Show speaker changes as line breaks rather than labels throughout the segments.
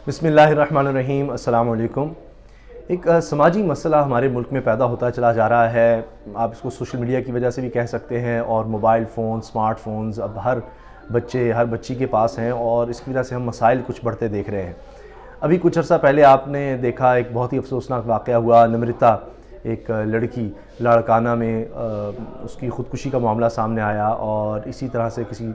بسم اللہ الرحمن الرحیم۔ السلام علیکم۔ ایک سماجی مسئلہ ہمارے ملک میں پیدا ہوتا چلا جا رہا ہے۔ آپ اس کو سوشل میڈیا کی وجہ سے بھی کہہ سکتے ہیں، اور موبائل فون، سمارٹ فونز اب ہر بچی کے پاس ہیں، اور اس کی وجہ سے ہم مسائل کچھ بڑھتے دیکھ رہے ہیں۔ ابھی کچھ عرصہ پہلے آپ نے دیکھا ایک بہت ہی افسوسناک واقعہ ہوا، نمرتا ایک لڑکی لاڑکانہ میں اس کی خودکشی کا معاملہ سامنے آیا، اور اسی طرح سے کسی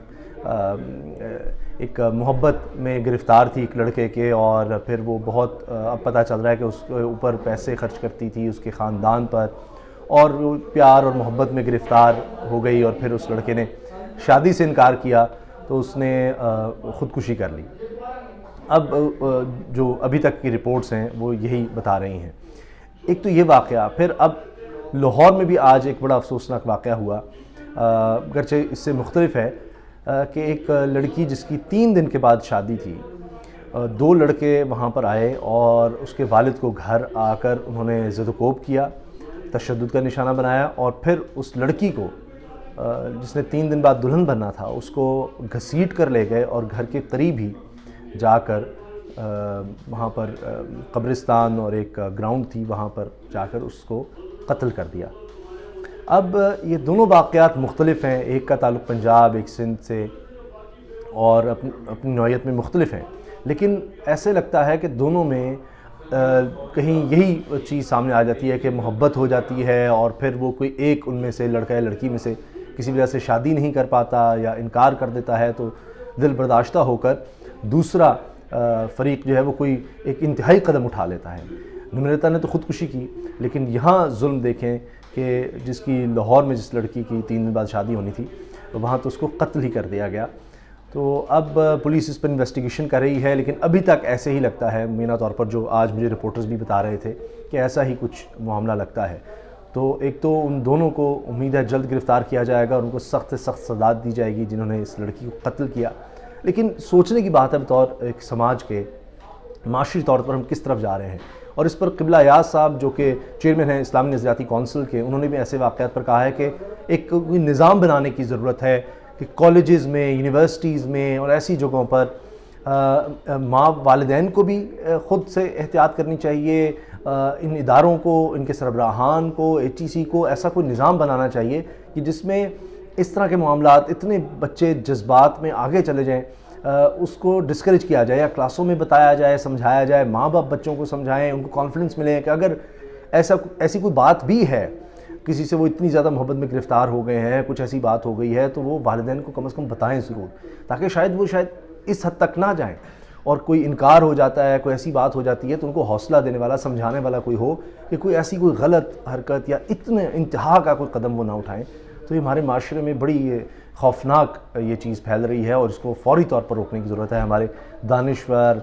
ایک محبت میں گرفتار تھی ایک لڑکے کے، اور پھر وہ بہت اب پتہ چل رہا ہے کہ اس کے اوپر پیسے خرچ کرتی تھی اس کے خاندان پر، اور وہ پیار اور محبت میں گرفتار ہو گئی، اور پھر اس لڑکے نے شادی سے انکار کیا تو اس نے خودکشی کر لی۔ اب جو ابھی تک کی رپورٹس ہیں وہ یہی بتا رہی ہیں۔ ایک تو یہ واقعہ، پھر اب لاہور میں بھی آج ایک بڑا افسوسناک واقعہ ہوا، گرچہ اس سے مختلف ہے، کہ ایک لڑکی جس کی 3 دن کے بعد شادی تھی، 2 لڑکے وہاں پر آئے اور اس کے والد کو گھر آ کر انہوں نے زد و کوب کیا، تشدد کا نشانہ بنایا، اور پھر اس لڑکی کو جس نے 3 دن بعد دلہن بننا تھا اس کو گھسیٹ کر لے گئے، اور گھر کے قریب ہی جا کر وہاں پر قبرستان اور ایک گراؤنڈ تھی وہاں پر جا کر اس کو قتل کر دیا۔ اب یہ دونوں واقعات مختلف ہیں، ایک کا تعلق پنجاب، ایک سندھ سے، اور اپنی نوعیت میں مختلف ہیں، لیکن ایسے لگتا ہے کہ دونوں میں کہیں یہی چیز سامنے آ جاتی ہے کہ محبت ہو جاتی ہے، اور پھر وہ کوئی ایک ان میں سے لڑکا یا لڑکی میں سے کسی وجہ سے شادی نہیں کر پاتا یا انکار کر دیتا ہے، تو دل برداشتہ ہو کر دوسرا فریق جو ہے وہ کوئی ایک انتہائی قدم اٹھا لیتا ہے۔ نمرتا نے تو خودکشی کی، لیکن یہاں ظلم دیکھیں کہ جس کی لاہور میں جس لڑکی کی 3 دن بعد شادی ہونی تھی، وہاں تو اس کو قتل ہی کر دیا گیا۔ تو اب پولیس اس پر انویسٹیگیشن کر رہی ہے، لیکن ابھی تک ایسے ہی لگتا ہے، مینا طور پر جو آج مجھے رپورٹرز بھی بتا رہے تھے کہ ایسا ہی کچھ معاملہ لگتا ہے۔ تو ایک تو ان دونوں کو امید ہے جلد گرفتار کیا جائے گا، اور ان کو سخت سے سخت سزا دی جائے گی جنہوں نے اس لڑکی کو قتل کیا۔ لیکن سوچنے کی بات ہے بطور ایک سماج کے، معاشی طور پر ہم کس طرف جا رہے ہیں، اور اس پر قبلہ ایاز صاحب جو کہ چیئرمین ہیں اسلامی نظریاتی کونسل کے، انہوں نے بھی ایسے واقعات پر کہا ہے کہ ایک کوئی نظام بنانے کی ضرورت ہے کہ کالجز میں، یونیورسٹیز میں اور ایسی جگہوں پر ماں والدین کو بھی خود سے احتیاط کرنی چاہیے، ان اداروں کو، ان کے سربراہان کو، HEC کو ایسا کوئی نظام بنانا چاہیے کہ جس میں اس طرح کے معاملات، اتنے بچے جذبات میں آگے چلے جائیں، اس کو ڈسکریج کیا جائے، یا کلاسوں میں بتایا جائے، سمجھایا جائے، ماں باپ بچوں کو سمجھائیں، ان کو کانفیڈنس ملے کہ اگر ایسی کوئی بات بھی ہے، کسی سے وہ اتنی زیادہ محبت میں گرفتار ہو گئے ہیں، کچھ ایسی بات ہو گئی ہے، تو وہ والدین کو کم از کم بتائیں ضرور، تاکہ شاید اس حد تک نہ جائیں، اور کوئی انکار ہو جاتا ہے، کوئی ایسی بات ہو جاتی ہے تو ان کو حوصلہ دینے والا، سمجھانے والا کوئی ہو کہ کوئی ایسی کوئی غلط حرکت یا اتنے انتہا کا کوئی قدم وہ نہ اٹھائیں۔ تو یہ ہمارے معاشرے میں بڑی خوفناک یہ چیز پھیل رہی ہے، اور اس کو فوری طور پر روکنے کی ضرورت ہے۔ ہمارے دانشور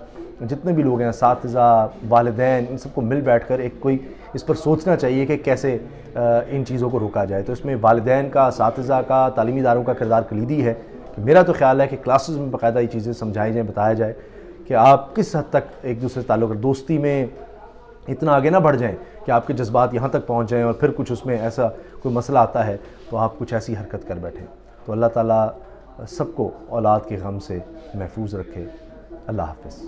جتنے بھی لوگ ہیں، اساتذہ، والدین، ان سب کو مل بیٹھ کر ایک کوئی اس پر سوچنا چاہیے کہ کیسے ان چیزوں کو روکا جائے۔ تو اس میں والدین کا، اساتذہ کا، تعلیمی اداروں کا کردار کلیدی ہے۔ میرا تو خیال ہے کہ کلاسز میں باقاعدہ یہ چیزیں سمجھائی جائیں، بتایا جائے کہ آپ کس حد تک ایک دوسرے سے تعلق، دوستی میں اتنا آگے نہ بڑھ جائیں کہ آپ کے جذبات یہاں تک پہنچ جائیں، اور پھر کچھ اس میں ایسا کوئی مسئلہ آتا ہے تو آپ کچھ ایسی حرکت کر بیٹھیں۔ تو اللہ تعالیٰ سب کو اولاد کے غم سے محفوظ رکھے۔ اللہ حافظ۔